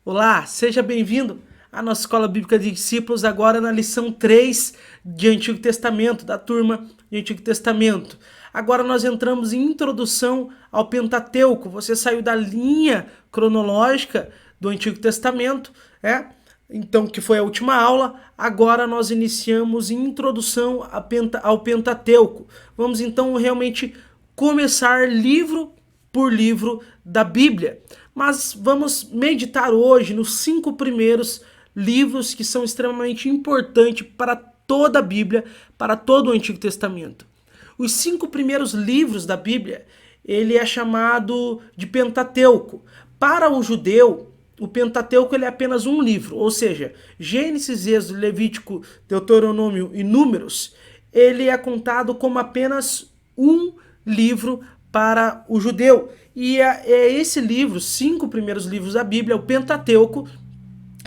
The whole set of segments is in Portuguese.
Olá, seja bem-vindo à nossa Escola Bíblica de Discípulos, agora na lição 3 de Antigo Testamento, da turma de Antigo Testamento. Agora nós entramos em introdução ao Pentateuco. Você saiu da linha cronológica do Antigo Testamento, Então, que foi a última aula. Agora nós iniciamos em introdução ao Pentateuco. Vamos então realmente começar livro por livro da Bíblia. Mas vamos meditar hoje nos 5 primeiros livros que são extremamente importantes para toda a Bíblia, para todo o Antigo Testamento. Os 5 primeiros livros da Bíblia, ele é chamado de Pentateuco. Para o judeu, o Pentateuco ele é apenas um livro, ou seja, Gênesis, Êxodo, Levítico, Deuteronômio e Números, ele é contado como apenas um livro para o judeu. E é esse livro, 5 primeiros livros da Bíblia, o Pentateuco,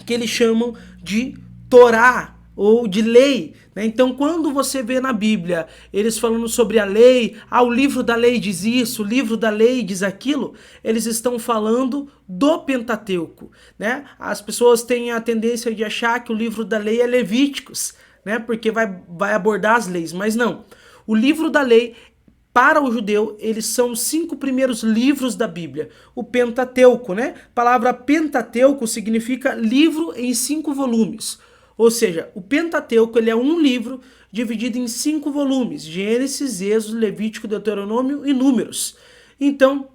que eles chamam de Torá ou de lei. Então, quando você vê na Bíblia eles falando sobre a lei, o livro da lei diz isso, o livro da lei diz aquilo, eles estão falando do Pentateuco. As pessoas têm a tendência de achar que o livro da lei é Levíticos, porque vai abordar as leis, mas não. O livro da lei, para o judeu, eles são os 5 primeiros livros da Bíblia. O Pentateuco, A palavra Pentateuco significa livro em 5 volumes. Ou seja, o Pentateuco ele é um livro dividido em 5 volumes. Gênesis, Êxodo, Levítico, Deuteronômio e Números. Então,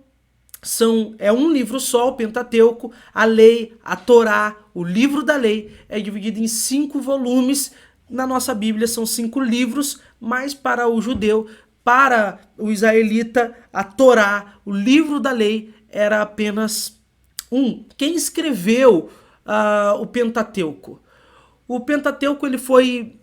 é um livro só, o Pentateuco. A lei, a Torá, o livro da lei é dividido em 5 volumes. Na nossa Bíblia são 5 livros, mas para o judeu, para o israelita, a Torá, o livro da lei, era apenas um. Quem escreveu o Pentateuco? O Pentateuco ele foi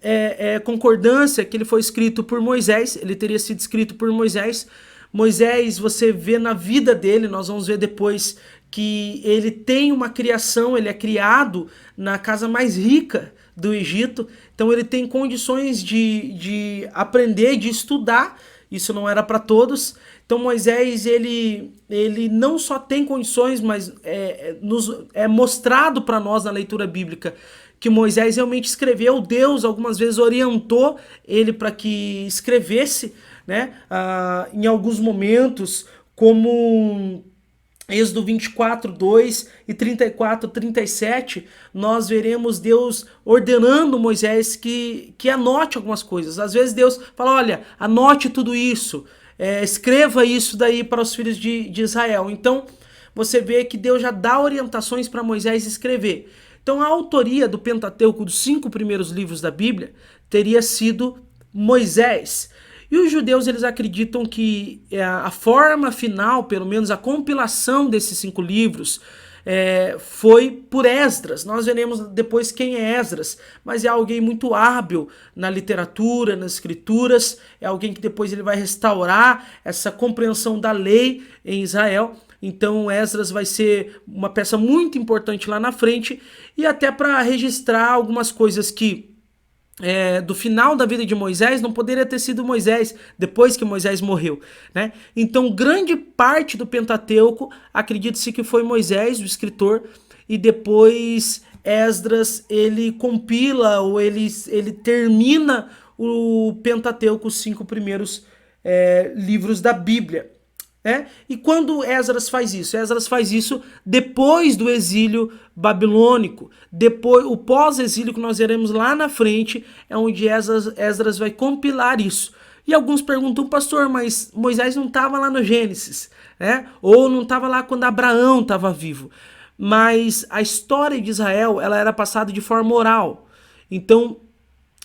concordância que ele foi escrito por Moisés, ele teria sido escrito por Moisés. Moisés, você vê na vida dele, nós vamos ver depois que ele tem uma criação, ele é criado na casa mais rica do Egito, então ele tem condições de aprender, de estudar, isso não era para todos. Então Moisés, ele não só tem condições, mas é mostrado para nós na leitura bíblica que Moisés realmente escreveu, Deus algumas vezes orientou ele para que escrevesse, em alguns momentos, como Êxodo 24, 2 e 34, 37, nós veremos Deus ordenando Moisés que anote algumas coisas. Às vezes Deus fala, olha, anote tudo isso, escreva isso daí para os filhos de Israel. Então, você vê que Deus já dá orientações para Moisés escrever. Então, a autoria do Pentateuco, dos 5 primeiros livros da Bíblia, teria sido Moisés. E os judeus eles acreditam que a forma final, pelo menos a compilação desses 5 livros, foi por Esdras. Nós veremos depois quem é Esdras, mas é alguém muito hábil na literatura, nas escrituras, é alguém que depois ele vai restaurar essa compreensão da lei em Israel. Então Esdras vai ser uma peça muito importante lá na frente, e até para registrar algumas coisas que do final da vida de Moisés não poderia ter sido Moisés depois que Moisés morreu, Então grande parte do Pentateuco acredita-se que foi Moisés, o escritor, e depois Esdras ele compila ou ele termina o Pentateuco, os 5 primeiros livros da Bíblia. E quando Esdras faz isso? Esdras faz isso depois do exílio babilônico. Depois, o pós-exílio que nós veremos lá na frente é onde Esdras vai compilar isso. E alguns perguntam, pastor, mas Moisés não estava lá no Gênesis, Ou não estava lá quando Abraão estava vivo. Mas a história de Israel ela era passada de forma oral. Então,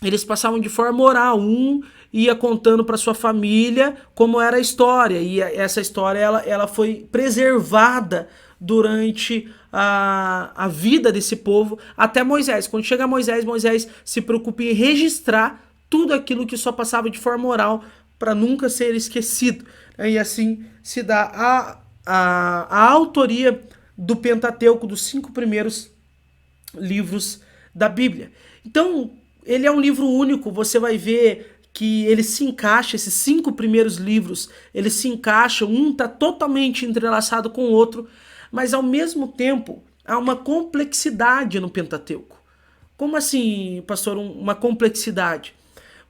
eles passavam de forma oral, ia contando para sua família como era a história, e essa história ela foi preservada durante a vida desse povo até Moisés. Quando chega Moisés se preocupa em registrar tudo aquilo que só passava de forma oral para nunca ser esquecido. E assim se dá a autoria do Pentateuco, dos 5 primeiros livros da Bíblia. Então, ele é um livro único, você vai ver que ele se encaixa, esses 5 primeiros livros, eles se encaixam, um está totalmente entrelaçado com o outro, mas ao mesmo tempo há uma complexidade no Pentateuco. Como assim, pastor, uma complexidade?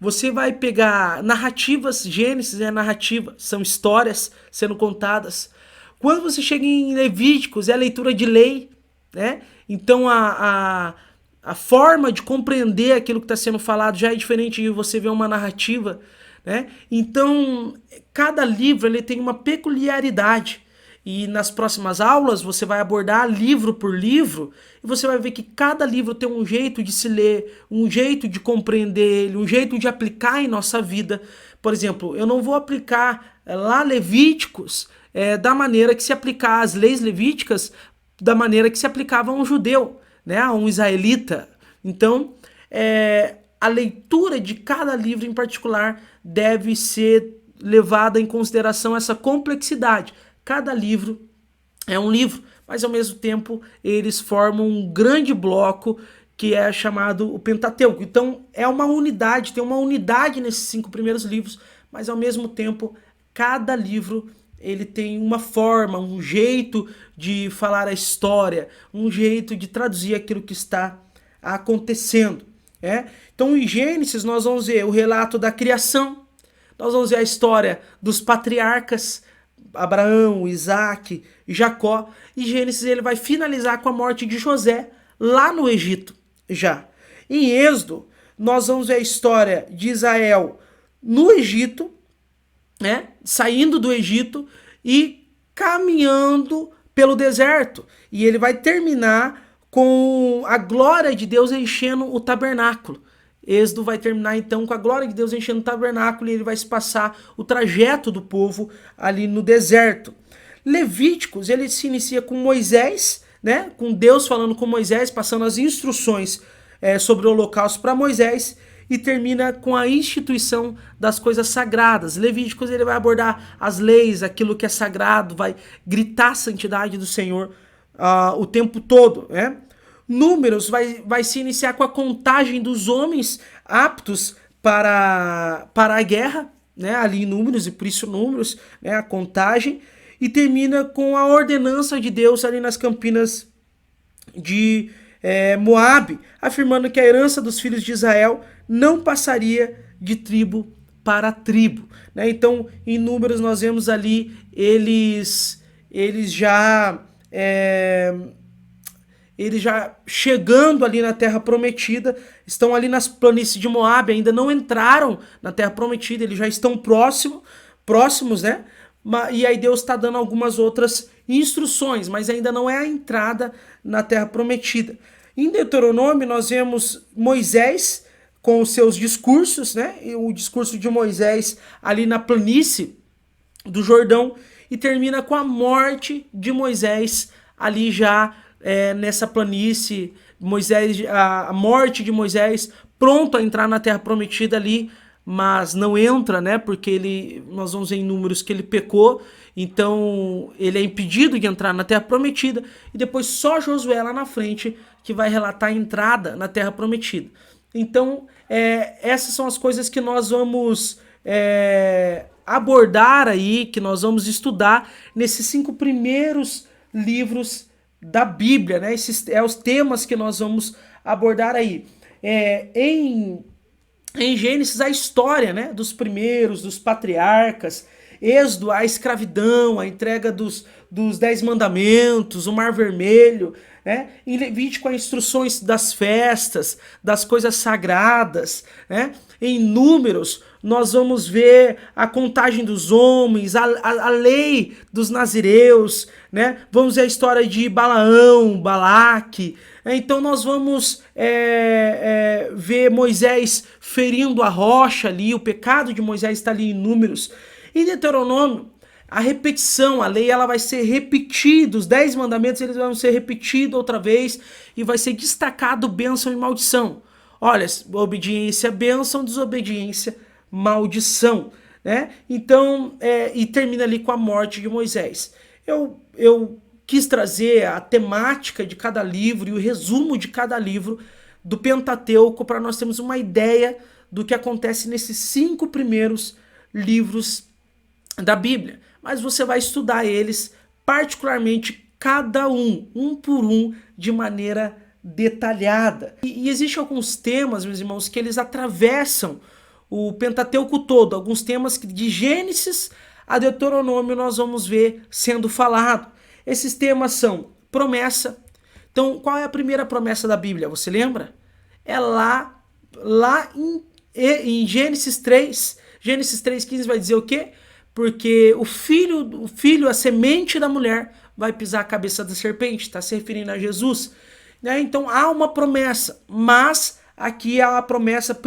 Você vai pegar narrativas, Gênesis é narrativa, são histórias sendo contadas. Quando você chega em Levíticos, é a leitura de lei, né? Então a forma de compreender aquilo que está sendo falado já é diferente de você ver uma narrativa, né? Então, cada livro ele tem uma peculiaridade. E nas próximas aulas você vai abordar livro por livro e você vai ver que cada livro tem um jeito de se ler, um jeito de compreender ele, um jeito de aplicar em nossa vida. Por exemplo, eu não vou aplicar lá Levíticos da maneira que se aplicar as leis levíticas, da maneira que se aplicava a um judeu, né, a um israelita. Então, a leitura de cada livro em particular deve ser levada em consideração essa complexidade. Cada livro é um livro, mas ao mesmo tempo eles formam um grande bloco que é chamado o Pentateuco. Então é uma unidade, tem uma unidade nesses 5 primeiros livros, mas ao mesmo tempo cada livro ele tem uma forma, um jeito de falar a história, um jeito de traduzir aquilo que está acontecendo. Então em Gênesis nós vamos ver o relato da criação, nós vamos ver a história dos patriarcas, Abraão, Isaac, Jacó, e Gênesis ele vai finalizar com a morte de José lá no Egito já. Em Êxodo, nós vamos ver a história de Israel no Egito, né, saindo do Egito e caminhando pelo deserto. E ele vai terminar com a glória de Deus enchendo o tabernáculo. Êxodo vai terminar então com a glória de Deus enchendo o tabernáculo e ele vai se passar o trajeto do povo ali no deserto. Levíticos, ele se inicia com Moisés, né? Com Deus falando com Moisés, passando as instruções sobre o holocausto para Moisés e termina com a instituição das coisas sagradas. Levíticos ele vai abordar as leis, aquilo que é sagrado, vai gritar a santidade do Senhor o tempo todo, né? Números vai se iniciar com a contagem dos homens aptos para a guerra, né? Ali em Números, e por isso Números, né? A contagem, e termina com a ordenança de Deus ali nas campinas de Moabe, afirmando que a herança dos filhos de Israel não passaria de tribo para tribo, né? Então, em Números nós vemos ali eles já chegando ali na Terra Prometida, estão ali nas planícies de Moabe, ainda não entraram na Terra Prometida, eles já estão próximos, né? E aí Deus está dando algumas outras instruções, mas ainda não é a entrada na Terra Prometida. Em Deuteronômio nós vemos Moisés com os seus discursos, né? E o discurso de Moisés ali na planície do Jordão, e termina com a morte de Moisés ali já nessa planície, a morte de Moisés, pronto a entrar na Terra Prometida ali, mas não entra, né? Porque nós vamos ver em Números que ele pecou, então ele é impedido de entrar na Terra Prometida, e depois só Josué lá na frente que vai relatar a entrada na Terra Prometida. Então, essas são as coisas que nós vamos abordar aí, que nós vamos estudar nesses 5 primeiros livros da Bíblia, né? Esses os temas que nós vamos abordar aí. Em Gênesis, a história, né, dos primeiros, dos patriarcas. Êxodo, a escravidão, a entrega dos 10 mandamentos, o Mar Vermelho, né? Em Levítico, as instruções das festas, das coisas sagradas, né? Em Números, nós vamos ver a contagem dos homens, a lei dos nazireus, né? Vamos ver a história de Balaão, Balaque. Então nós vamos ver Moisés ferindo a rocha ali, o pecado de Moisés está ali em Números. Em Deuteronômio, a repetição, a lei ela vai ser repetida, os 10 mandamentos eles vão ser repetidos outra vez e vai ser destacado bênção e maldição. Olha, obediência, bênção, desobediência, maldição, né? Então, e termina ali com a morte de Moisés. Eu quis trazer a temática de cada livro e o resumo de cada livro do Pentateuco para nós termos uma ideia do que acontece nesses 5 primeiros livros da Bíblia. Mas você vai estudar eles, particularmente cada um por um, de maneira detalhada. E existem alguns temas, meus irmãos, que eles atravessam o Pentateuco todo. Alguns temas que de Gênesis a Deuteronômio nós vamos ver sendo falado. Esses temas são promessa. Então, qual é a primeira promessa da Bíblia? Você lembra? É lá em Gênesis 3. Gênesis 3,15 vai dizer o quê? Porque o filho, a semente da mulher, vai pisar a cabeça da serpente. Está se referindo a Jesus. Né? Então há uma promessa, mas aqui há a promessa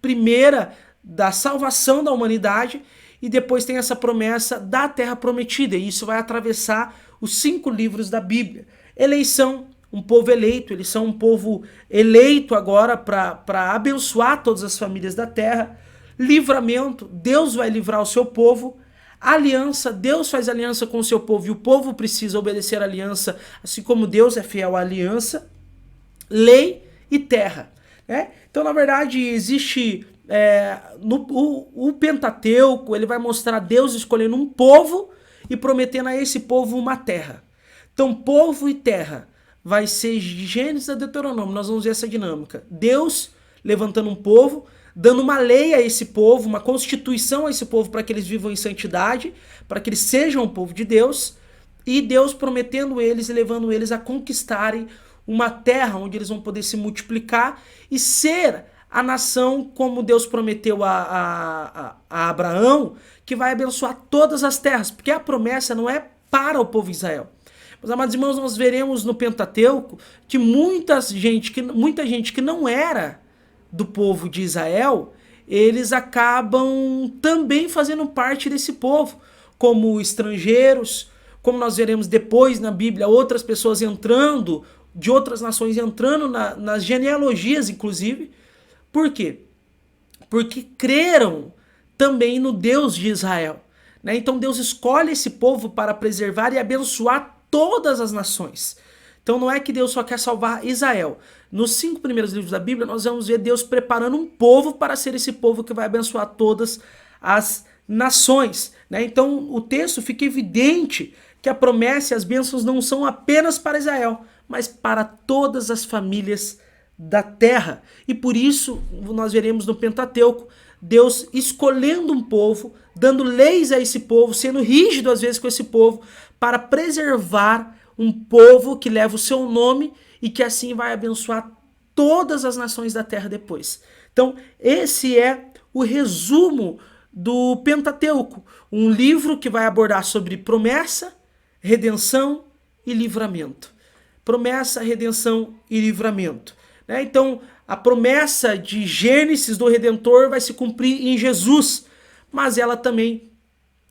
primeira da salvação da humanidade e depois tem essa promessa da terra prometida. E isso vai atravessar os 5 livros da Bíblia. Eleição, um povo eleito, eles são um povo eleito agora para abençoar todas as famílias da terra. Livramento, Deus vai livrar o seu povo. Aliança, Deus faz aliança com o seu povo e o povo precisa obedecer a aliança, assim como Deus é fiel à aliança. Lei e terra. Né? Então, na verdade, existe o Pentateuco, ele vai mostrar Deus escolhendo um povo e prometendo a esse povo uma terra. Então, povo e terra vai ser de Gênesis a Deuteronômio. Nós vamos ver essa dinâmica. Deus levantando um povo, dando uma lei a esse povo, uma constituição a esse povo para que eles vivam em santidade, para que eles sejam o povo de Deus, e Deus prometendo eles e levando eles a conquistarem uma terra onde eles vão poder se multiplicar e ser a nação como Deus prometeu a Abraão, que vai abençoar todas as terras, porque a promessa não é para o povo de Israel. Meus amados irmãos, nós veremos no Pentateuco que muita gente que não era do povo de Israel, eles acabam também fazendo parte desse povo, como estrangeiros, como nós veremos depois na Bíblia, outras pessoas entrando, de outras nações entrando nas genealogias, inclusive. Por quê? Porque creram também no Deus de Israel. Né? Então Deus escolhe esse povo para preservar e abençoar todas as nações. Então não é que Deus só quer salvar Israel. Nos 5 primeiros livros da Bíblia, nós vamos ver Deus preparando um povo para ser esse povo que vai abençoar todas as nações. Né? Então o texto fica evidente que a promessa e as bênçãos não são apenas para Israel, mas para todas as famílias da terra. E por isso nós veremos no Pentateuco Deus escolhendo um povo, dando leis a esse povo, sendo rígido às vezes com esse povo, para preservar um povo que leva o seu nome e que assim vai abençoar todas as nações da terra depois. Então esse é o resumo do Pentateuco, um livro que vai abordar sobre promessa, redenção e livramento. Promessa, redenção e livramento. Né? Então, a promessa de Gênesis do Redentor vai se cumprir em Jesus, mas ela também,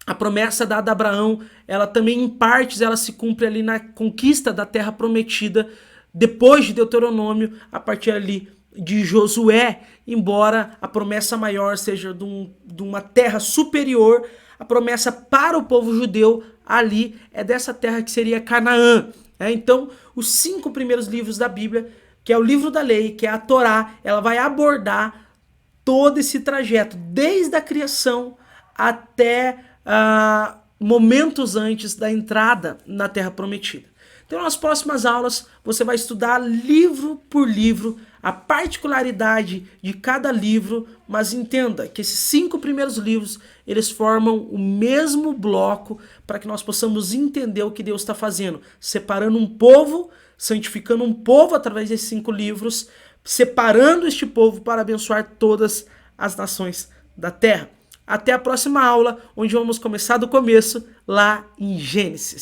a promessa dada a Abraão, ela também em partes ela se cumpre ali na conquista da terra prometida, depois de Deuteronômio, a partir ali de Josué, embora a promessa maior seja de uma terra superior, a promessa para o povo judeu ali é dessa terra que seria Canaã. Então, os 5 primeiros livros da Bíblia, que é o livro da lei, que é a Torá, ela vai abordar todo esse trajeto, desde a criação até momentos antes da entrada na Terra Prometida. Então, nas próximas aulas, você vai estudar livro por livro, a particularidade de cada livro, mas entenda que esses 5 primeiros livros, eles formam o mesmo bloco para que nós possamos entender o que Deus está fazendo, separando um povo, santificando um povo através desses 5 livros, separando este povo para abençoar todas as nações da terra. Até a próxima aula, onde vamos começar do começo, lá em Gênesis.